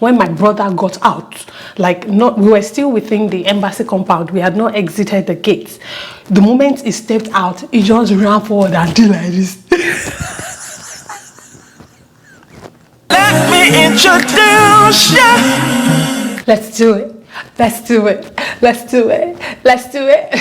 when my brother got out. Like, we were still within the embassy compound. We had not exited the gates. The moment he stepped out, he just ran forward and did like this. Let me introduce you. Let's do it. Let's do it. Let's do it. Let's do it.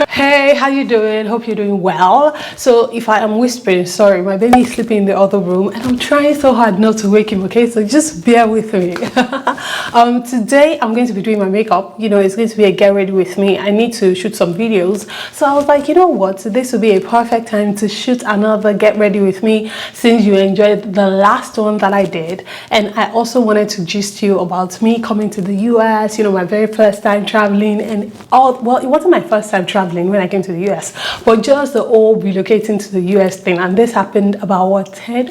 Hey, how you doing? Hope you're doing well. So if I am whispering, sorry, my baby is sleeping in the other room and I'm trying so hard not to wake him, okay? So just bear with me. Today I'm going to be doing my makeup. You know, it's going to be a get ready with me. I need to shoot some videos. So I was like, you know what? This would be a perfect time to shoot another get ready with me since you enjoyed the last one that I did. And I also wanted to gist you about me coming to the US, you know, my very first time traveling and all. Well, it wasn't my first time traveling when I came to the US, but just the whole relocating to the US thing. And this happened about what,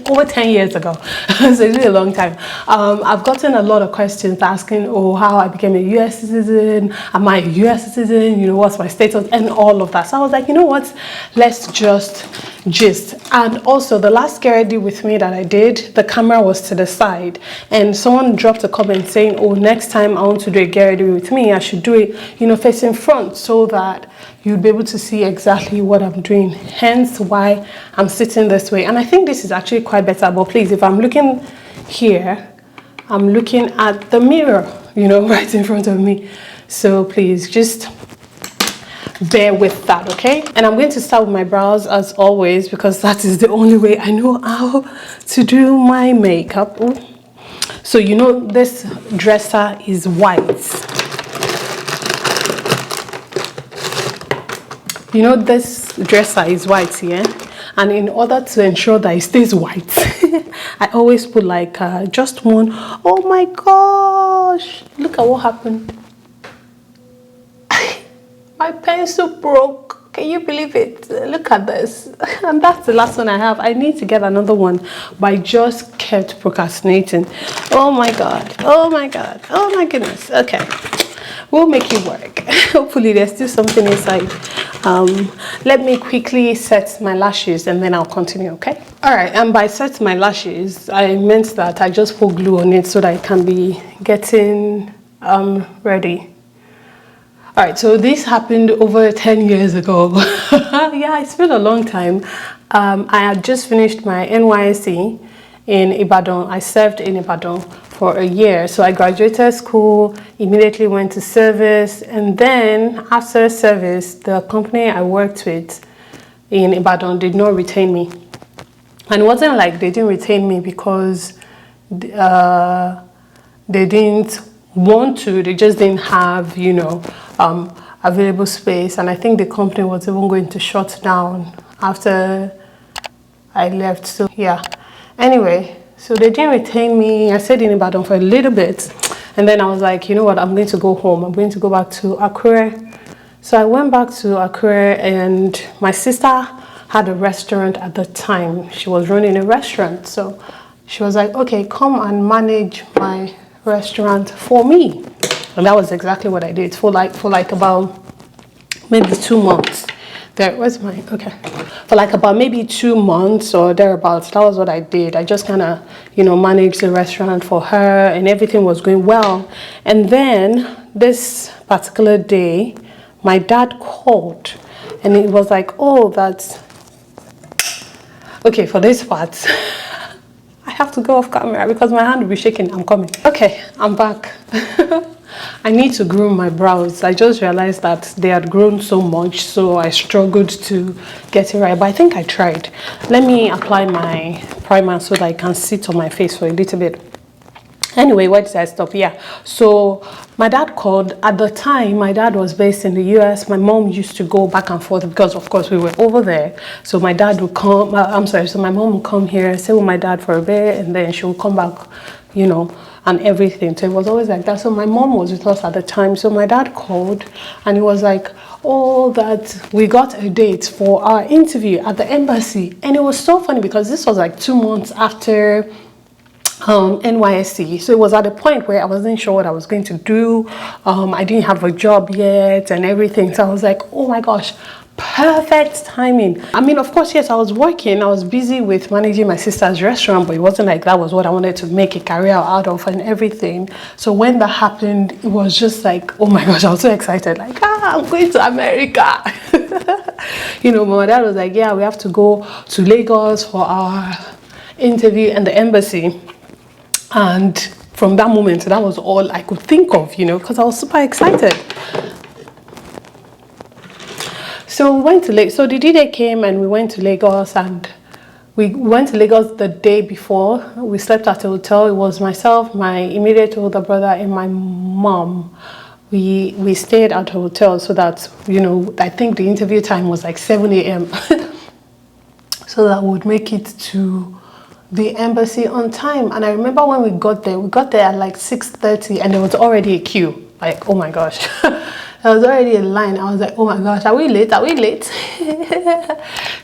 over 10 years ago. So it's really a long time. I've gotten a lot of questions asking, oh, how I became a US citizen, am I a US citizen, you know, what's my status and all of that. So I was like, you know what, let's just gist. And also the last get ready with me that I did, the camera was to the side and someone dropped a comment saying, oh, next time I want to do a get ready with me, I should do it, you know, facing front so that you'd be able to see exactly what I'm doing, hence why I'm sitting this way. And I think this is actually quite better, but please, if I'm looking here, I'm looking at the mirror, you know, right in front of me. So please just bear with that, okay? And I'm going to start with my brows as always because that is the only way I know how to do my makeup. Ooh. So you know this dresser is white. You know this dresser is white, yeah? And in order to ensure that it stays white, I always put like just one. Oh my gosh, look at what happened. My pencil broke. Can you believe it? Look at this. And that's the last one I have. I need to get another one, but I just kept procrastinating. Oh my god. Oh my god. Oh my goodness. Okay. We'll make it work. Hopefully there's still something inside. Let me quickly set my lashes and then I'll continue, okay? Alright, and by set my lashes, I meant that I just put glue on it so that it can be getting ready. Alright, so this happened over 10 years ago. Yeah, it's been a long time. I had just finished my NYSC in Ibadan. I served in Ibadan for a year. So I graduated school, immediately went to service, and then after service, the company I worked with in Ibadan did not retain me. And it wasn't like they didn't retain me because they didn't want to, they just didn't have, you know, available space. And I think the company was even going to shut down after I left. So yeah, anyway, so they didn't retain me. I stayed in Ibadan for a little bit and then I was like, you know what, I'm going to go home. I'm going to go back to Akure. So I went back to Akure and my sister had a restaurant at the time. She was running a restaurant. So she was like, okay, come and manage my restaurant for me. And that was exactly what I did for like about maybe 2 months. Where's my, okay. For like about maybe 2 months or thereabouts, that was what I did. I just kind of, you know, managed the restaurant for her and everything was going well. And then this particular day, my dad called and it was like, oh, that's, okay, for this part, I have to go off camera because my hand will be shaking. I'm coming. Okay, I'm back. I need to groom my brows. I just realized that they had grown so much, so I struggled to get it right, but I think I tried. Let me apply my primer so that I can sit on my face for a little bit. Anyway, where did I stop? Yeah, so my dad called. At the time, my dad was based in the US. My mom used to go back and forth because, of course, we were over there. So my dad would come, so my mom would come here, stay with my dad for a bit, and then she would come back, you know, and everything. So it was always like that. So my mom was with us at the time. So my dad called and he was like, oh, that we got a date for our interview at the embassy. And it was so funny because this was like 2 months after NYSC. So it was at a point where I wasn't sure what I was going to do. I didn't have a job yet and everything. So I was like, oh my gosh, perfect timing. I mean, of course, yes, I was working. I was busy with managing my sister's restaurant, but it wasn't like that was what I wanted to make a career out of and everything. So when that happened, it was just like, oh my gosh, I was so excited. Like, I'm going to America. You know, my dad was like, yeah, we have to go to Lagos for our interview in the embassy. And from that moment, that was all I could think of, you know, because I was super excited. So we went to Lagos. So the D-Day came and we went to Lagos, and we went to Lagos the day before. We slept at a hotel. It was myself, my immediate older brother, and my mom. We stayed at a hotel so that, you know, I think the interview time was like 7 a.m. so that we would make it to the embassy on time. And I remember when we got there at like 6:30, and there was already a queue. Like, oh my gosh. There was already a line. I was like, oh my gosh, are we late? Are we late?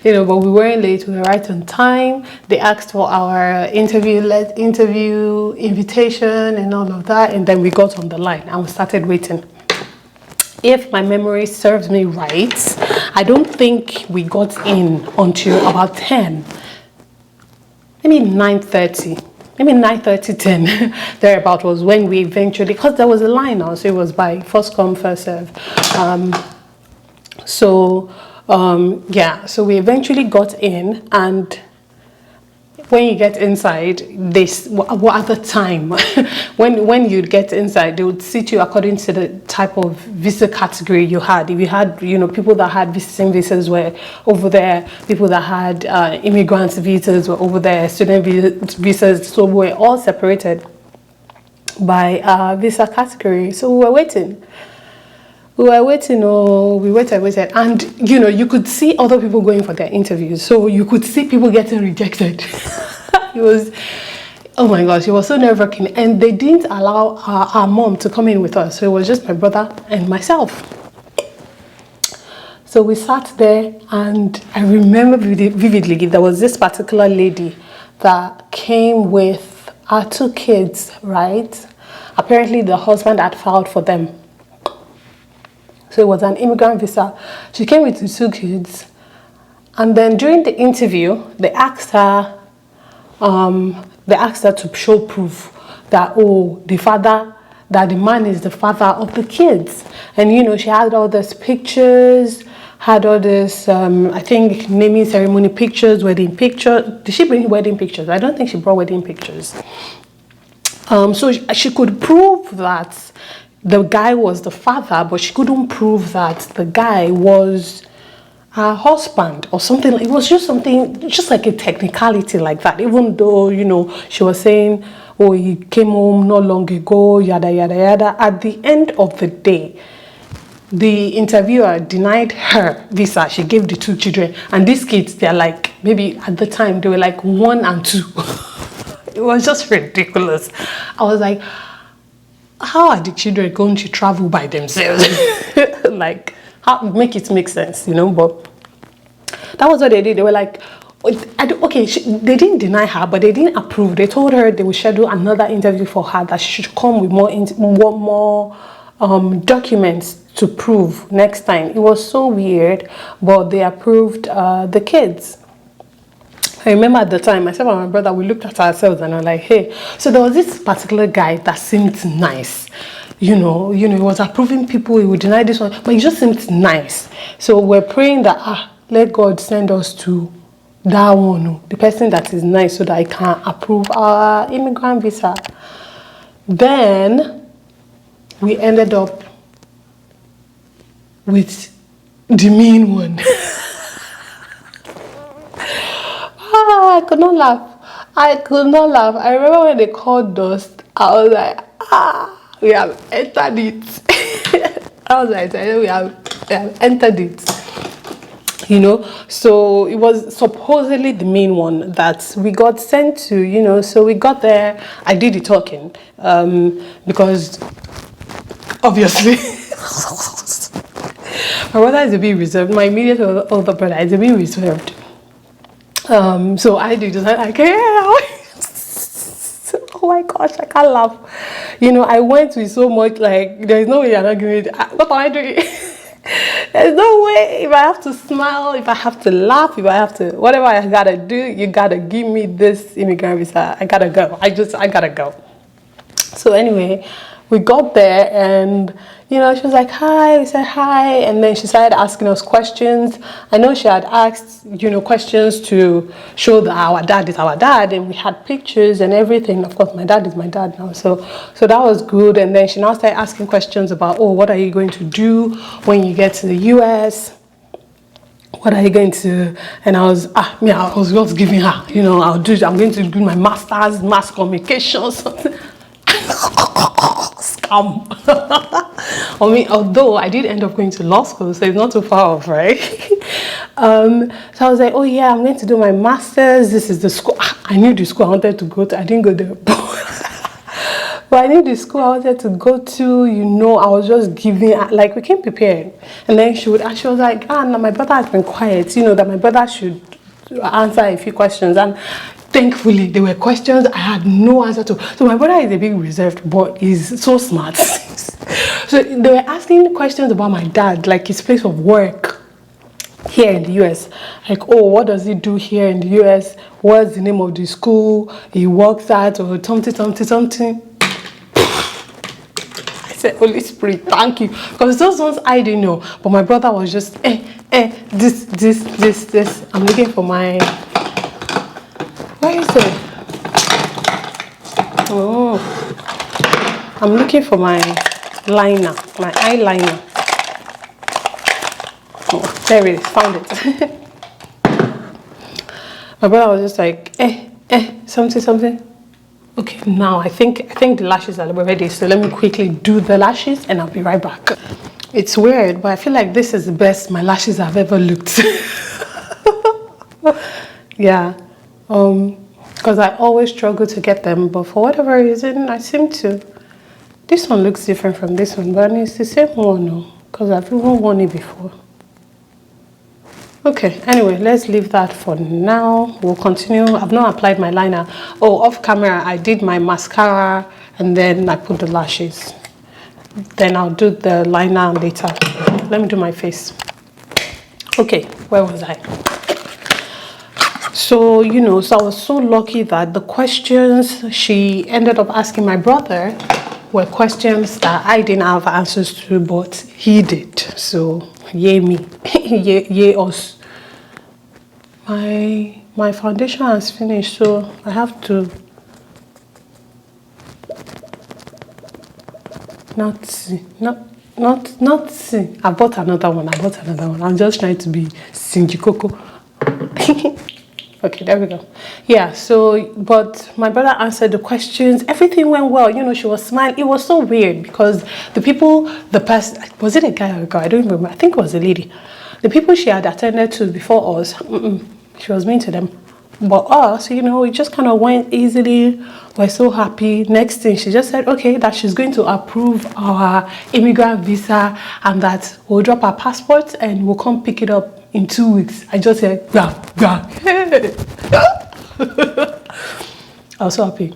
You know, but we weren't late. We were right on time. They asked for our interview invitation and all of that. And then we got on the line and we started waiting. If my memory serves me right, I don't think we got in until about 10. Maybe 9:30. Maybe 9:30, 10, thereabout was when we eventually, because there was a line now, so it was by first come, first serve. Yeah, so we eventually got in, and when you get inside, at the time, when you'd get inside, they would seat you according to the type of visa category you had. If you had, you know, people that had visiting visas were over there, people that had immigrants visas were over there, student visas, so we were all separated by visa category. So we were waiting. We waited, and you know, you could see other people going for their interviews, so you could see people getting rejected. It was, oh my gosh, it was so nerve-wracking, and they didn't allow our mom to come in with us, so it was just my brother and myself. So we sat there, and I remember vividly, there was this particular lady that came with our 2 kids, right? Apparently the husband had filed for them. So it was an immigrant visa. She came with the 2 kids. And then during the interview, they asked her to show proof that, oh, that the man is the father of the kids. And, you know, she had all these pictures, had all this, I think, naming ceremony pictures, wedding pictures. Did she bring wedding pictures? I don't think she brought wedding pictures. So she could prove that the guy was the father, but she couldn't prove that the guy was her husband or something. It was just something, just like a technicality like that, even though, you know, she was saying, oh, he came home not long ago, yada, yada, yada. At the end of the day, the interviewer denied her visa. She gave the 2 children. And these kids, they're like, maybe at the time, they were like 1 and 2. It was just ridiculous. I was like, how are the children going to travel by themselves? Like, how make it make sense, you know? But that was what they did. They were like, okay, they didn't deny her, but they didn't approve. They told her they would schedule another interview for her, that she should come with more documents to prove next time. It was so weird, but they approved the kids. I remember at the time, myself and my brother, we looked at ourselves and were like, hey. So there was this particular guy that seemed nice. You know, he was approving people, he would deny this one, but he just seemed nice. So we're praying that, let God send us to that one, the person that is nice, so that I can approve our immigrant visa. Then we ended up with the mean one. I could not laugh. I remember when they called us, I was like, we have entered it. I was like, we have entered it. You know, so it was supposedly the main one that we got sent to, you know. So we got there. I did the talking because obviously my brother is a bit reserved. My immediate older brother is a bit reserved. So I did just like, oh my gosh, I can't laugh. You know, I went with so much, like, there's no way you're not going to, what am I doing? There's no way. If I have to smile, if I have to laugh, if I have to, whatever I gotta do, you gotta give me this immigrant visa. I gotta go. I gotta go. So anyway, we got there and, you know, she was like, hi, we said hi. And then she started asking us questions. I know she had asked, you know, questions to show that our dad is our dad. And we had pictures and everything. Of course, my dad is my dad now. So that was good. And then she now started asking questions about, oh, what are you going to do when you get to the US? What are you going to? And I was just giving her, you know, I'm going to do my master's, mass communication, something. Scam. I mean, although I did end up going to law school, so it's not too far off, right? So I was like, oh yeah, I'm going to do my master's. This is the school. I knew the school I wanted to go to. I didn't go there. But I knew the school I wanted to go to, you know, I was just giving, like, we came prepared. And then she was like, no, my brother has been quiet, you know, that my brother should answer a few questions. And thankfully, there were questions I had no answer to. So my brother is a bit reserved, but he's so smart. So they were asking questions about my dad, like his place of work here in the US. Like, oh, what does he do here in the US? What's the name of the school he works at, or something. I said, Holy Spirit, thank you. Because those ones I didn't know. But my brother was just, this. I'm looking for my... Where is it? Oh, I'm looking for my liner, my eyeliner. Oh, there it is, found it. My brother was just like, something. Okay, now I think the lashes are ready, so let me quickly do the lashes and I'll be right back. It's weird, but I feel like this is the best my lashes have ever looked. Yeah. Because I always struggle to get them, but for whatever reason, I seem to. This one looks different from this one, but it's the same one, no? Because I've even worn it before. Okay, anyway, let's leave that for now. We'll continue. I've not applied my liner. Oh, off camera, I did my mascara and then I put the lashes. Then I'll do the liner later. Let me do my face. Okay, where was I? So, you know, so I was so lucky that the questions she ended up asking my brother were questions that I didn't have answers to, but he did. So, yay me. yay us. My foundation has finished, so I have to not see. I bought another one. I'm just trying to be Sinji Coco. Okay, there we go. Yeah, so, but my brother answered the questions. Everything went well. You know, she was smiling. It was so weird because the person, was it a guy or a girl? I don't remember. I think it was a lady. The people she had attended to before us, she was mean to them. But us, you know, it just kind of went easily. We're so happy. Next thing, she just said, okay, that she's going to approve our immigrant visa and that we'll drop our passports and we'll come pick it up in 2 weeks. I just said, grab. I was so happy.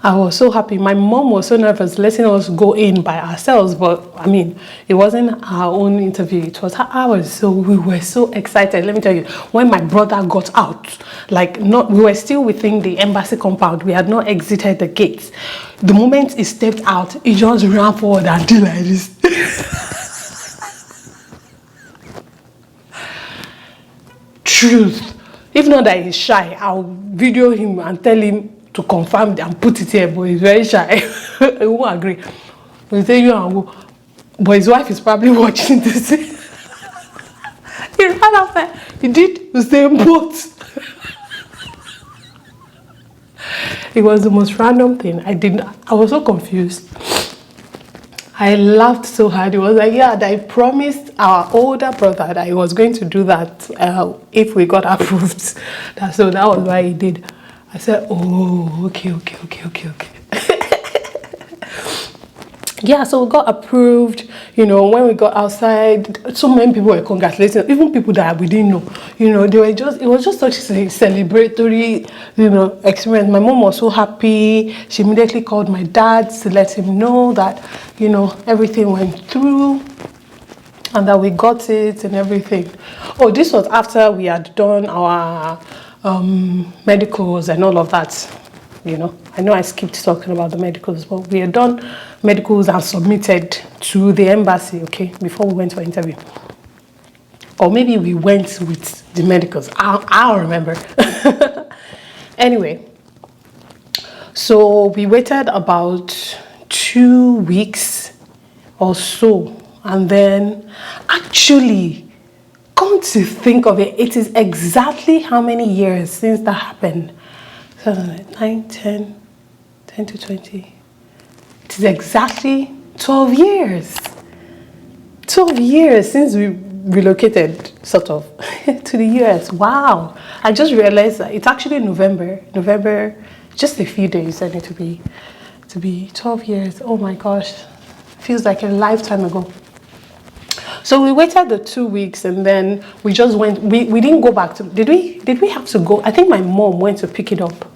I was so happy. My mom was so nervous letting us go in by ourselves, but I mean, it wasn't our own interview. It was ours. So we were so excited. Let me tell you, when my brother got out, we were still within the embassy compound. We had not exited the gates. The moment he stepped out, he just ran forward and did like this. Truth. If not that he's shy, I'll video him and tell him to confirm and put it here, but he's very shy. He won't agree. He'll say, but his wife is probably watching this. He ran after, he did the same boat. It was the most random thing. I was so confused. I laughed so hard. It was like, yeah, I promised our older brother that he was going to do that if we got approved. So that was why he did. I said, oh, okay. Yeah, so we got approved. You know, when we got outside, so many people were congratulating, even people that we didn't know. You know, it was just such a celebratory, you know, experience. My mom was so happy. She immediately called my dad to let him know that, you know, everything went through. and that we got it and everything. Oh, this was after we had done our medicals and all of that. You know, I know I skipped talking about the medicals, but we had done medicals and submitted to the embassy, okay, before we went for interview. Or maybe we went with the medicals. I don't remember. Anyway, so we waited about 2 weeks or so, and then actually, come to think of it, it is exactly how many years since that happened? 9, 10 to 20. It is exactly 12 years. 12 years since we relocated, sort of, to the US. Wow. I just realized that it's actually November, just a few days, and it to be 12 years. Oh my gosh. Feels like a lifetime ago. So we waited the 2 weeks, and then we just went. We didn't go back to. Did we have to go? I think my mom went to pick it up.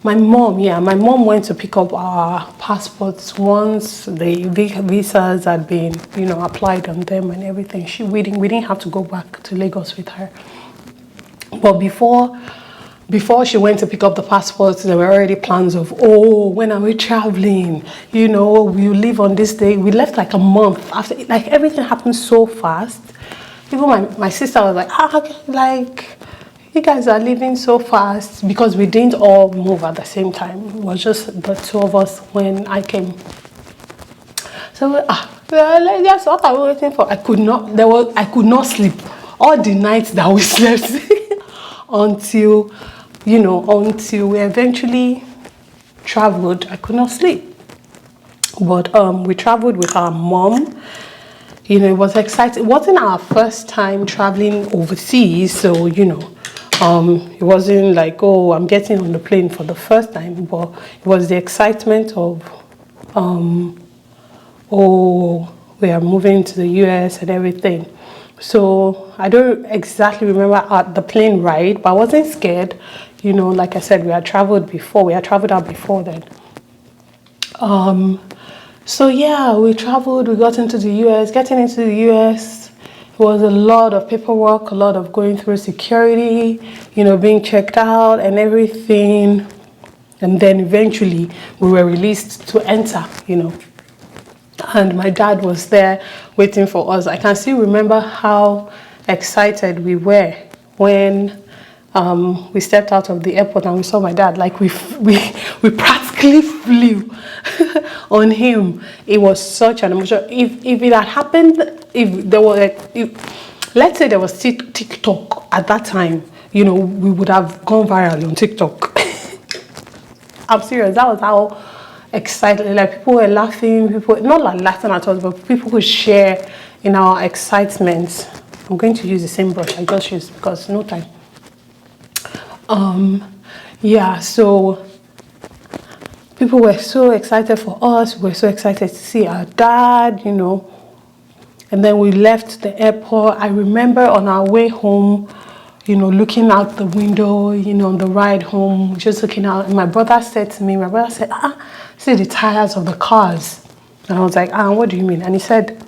My mom went to pick up our passports once the visas had been, applied on them and everything. We didn't have to go back to Lagos with her. But before she went to pick up the passports, there were already plans of, oh, when are we traveling? We'll leave on this day. We left like a month after. Like, everything happened so fast. Even my sister was like, you guys are leaving so fast, because we didn't all move at the same time. It was just the two of us when I came. So that's what I was waiting for. I could not sleep all the nights that we slept until we eventually traveled. I could not sleep. But we traveled with our mom. It was exciting. It wasn't our first time traveling overseas, so it wasn't like, oh, I'm getting on the plane for the first time, but it was the excitement of, oh, we are moving to the US and everything. So I don't exactly remember the plane ride, but I wasn't scared. Like I said, we had traveled before. We had traveled out before then. So yeah, we traveled. We got into the US. Getting into the US, it was a lot of paperwork, a lot of going through security, being checked out and everything. And then eventually we were released to enter, And my dad was there waiting for us. I can still remember how excited we were when we stepped out of the airport and we saw my dad. Like, we practically flew on him. It was such an emotion. If it had happened, let's say there was TikTok at that time, we would have gone viral on TikTok. I'm serious. That was how excited. Like, people were laughing. People not like laughing at us, but people could share in our excitement. I'm going to use the same brush I just used because no time. Yeah, so people were so excited for us. We were so excited to see our dad, And then we left the airport. I remember on our way home, looking out the window, on the ride home, just looking out. And my brother said, see the tires of the cars. And I was like, what do you mean? And he said,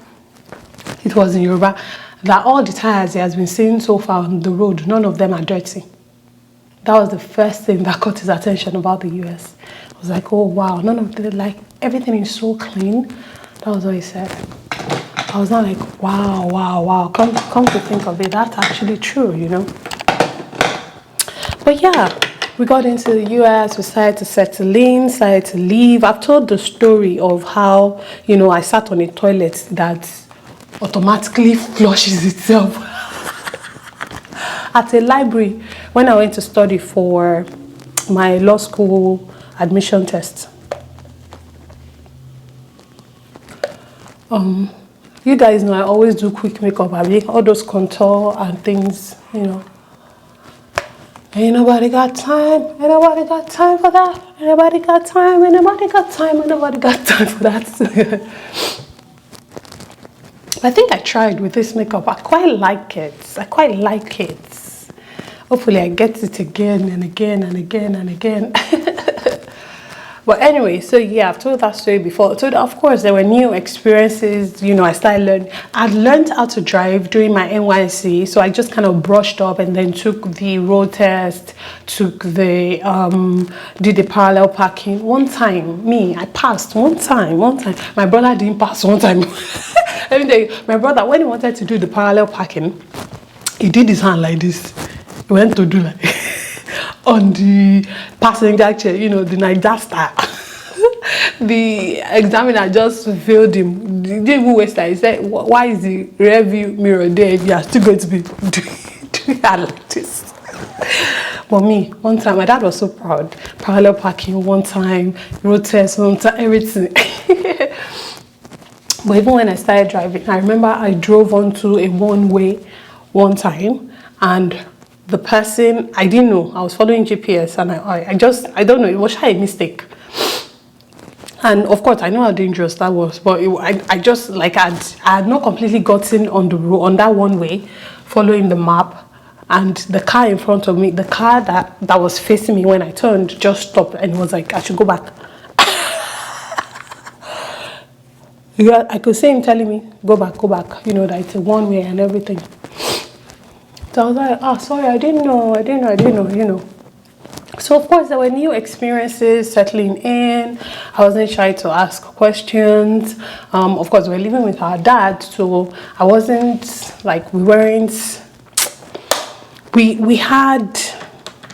it was in Yoruba, that all the tires he has been seeing so far on the road, none of them are dirty. That was the first thing that caught his attention about the US. I was like, oh wow, none of them, like, everything is so clean. That was what he said. I was not like, wow. Come to think of it, that's actually true, But yeah, we got into the US, we started to settle in, started to leave. I've told the story of how, I sat on a toilet that automatically flushes itself at a library when I went to study for my law school admission test. You guys know I always do quick makeup. I make all those contour and things, Ain't nobody got time. Ain't nobody got time for that. Ain't nobody got time. Ain't nobody got time. Ain't nobody got time for that. I think I tried with this makeup. I quite like it. Hopefully I get it again and again and again and again. But anyway, so yeah, I've told that story before. So of course there were new experiences, you know. I started learning. I'd learned how to drive during my NYC, so I just kind of brushed up and then took the road test, took the did the parallel parking. One time, I passed one time. My brother didn't pass one time. Let me tell you, my brother, when he wanted to do the parallel parking, he did his hand like this. He went to do like on the passenger chair, you know, the Niger style. The examiner just failed him. He didn't even waste time. He said, why is the rear view mirror there if you are still going to be doing that like this? But me, one time, my dad was so proud. Parallel parking one time, road test one time, everything. But even when I started driving, I remember I drove onto a one-way one time, and the person, I didn't know, I was following GPS, and I don't know, it was a mistake. And of course, I know how dangerous that was, but I just, like, I had not completely gotten on the road, on that one way, following the map, and the car in front of me, the car that was facing me when I turned, just stopped, and was like, I should go back. Yeah, I could see him telling me, go back, you know, that it's a one way and everything. So I was like, oh, sorry, I didn't know, you know. So of course there were new experiences settling in. I wasn't shy to ask questions. Of course, we were living with our dad, so I wasn't like, we had,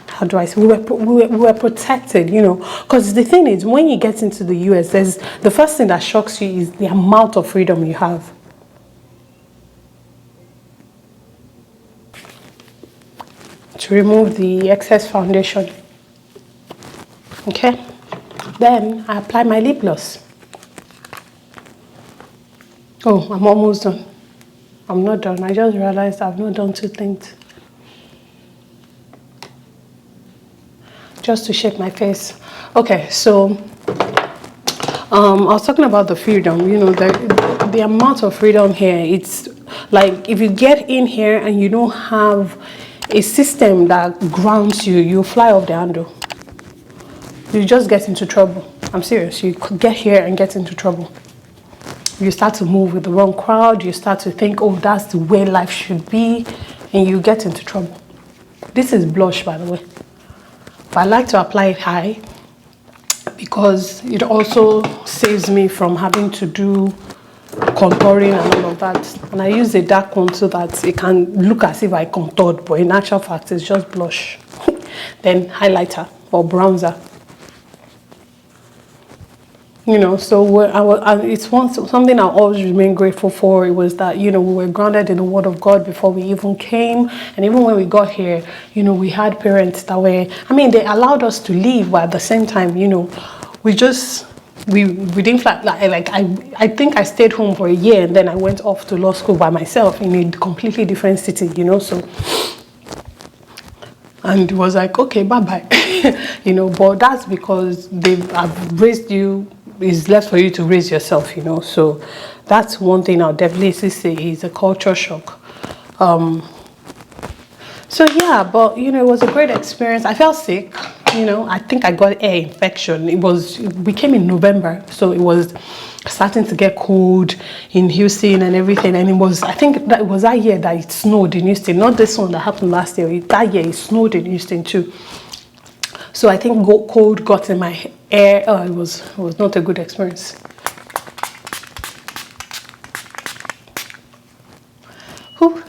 how do I say, we were protected, you know, because the thing is, when you get into the US, the first thing that shocks you is the amount of freedom you have. To remove the excess foundation. Okay, then I apply my lip gloss. Oh, I'm almost done. I'm not done. I just realized I've not done two things. Just to shape my face. Okay, so I was talking about the freedom, you know, the amount of freedom here. It's like, if you get in here and you don't have a system that grounds you, you fly off the handle. You just get into trouble. I'm serious. You could get here and get into trouble. You start to move with the wrong crowd. You start to think, oh, that's the way life should be, and you get into trouble. This is blush, by the way. But I like to apply it high because it also saves me from having to do contouring and all of that. And I use a dark one so that it can look as if I contoured, but in actual fact, it's just blush. Then highlighter or bronzer. You know, so it's something I always remain grateful for. It was that, you know, we were grounded in the Word of God before we even came. And even when we got here, you know, we had parents that were, I mean, they allowed us to leave, but at the same time, you know, we didn't fly, like I think I stayed home for a year, and then I went off to law school by myself in a completely different city, you know, so. And it was like, okay, bye-bye. You know, but that's because I've raised you. It's left for you to raise yourself, you know. So that's one thing I'll definitely say is a culture shock. So yeah, but you know, it was a great experience. I felt sick, you know. I think I got air infection. We came in November, so it was starting to get cold in Houston and everything. And I think that it was that year that it snowed in Houston, not this one that happened last year. That year it snowed in Houston too. So I think cold got in my air. It was not a good experience. Whew.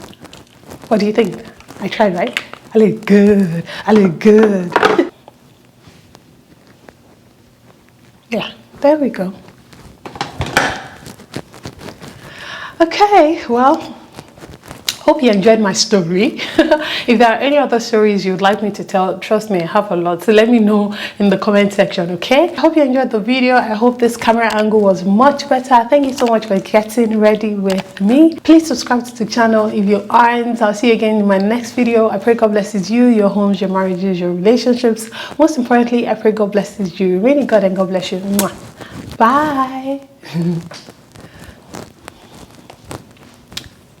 What do you think? I tried, right? I look good. I look good. Yeah, there we go. Okay, well, hope you enjoyed my story. If there are any other stories you'd like me to tell, trust me, I have a lot. So let me know in the comment section, okay? I hope you enjoyed the video. I hope this camera angle was much better. Thank you so much for getting ready with me. Please subscribe to the channel if you aren't. I'll see you again in my next video. I pray God blesses you, your homes, your marriages, your relationships. Most importantly, I pray God blesses you. Really, God, and God bless you. Mwah. Bye.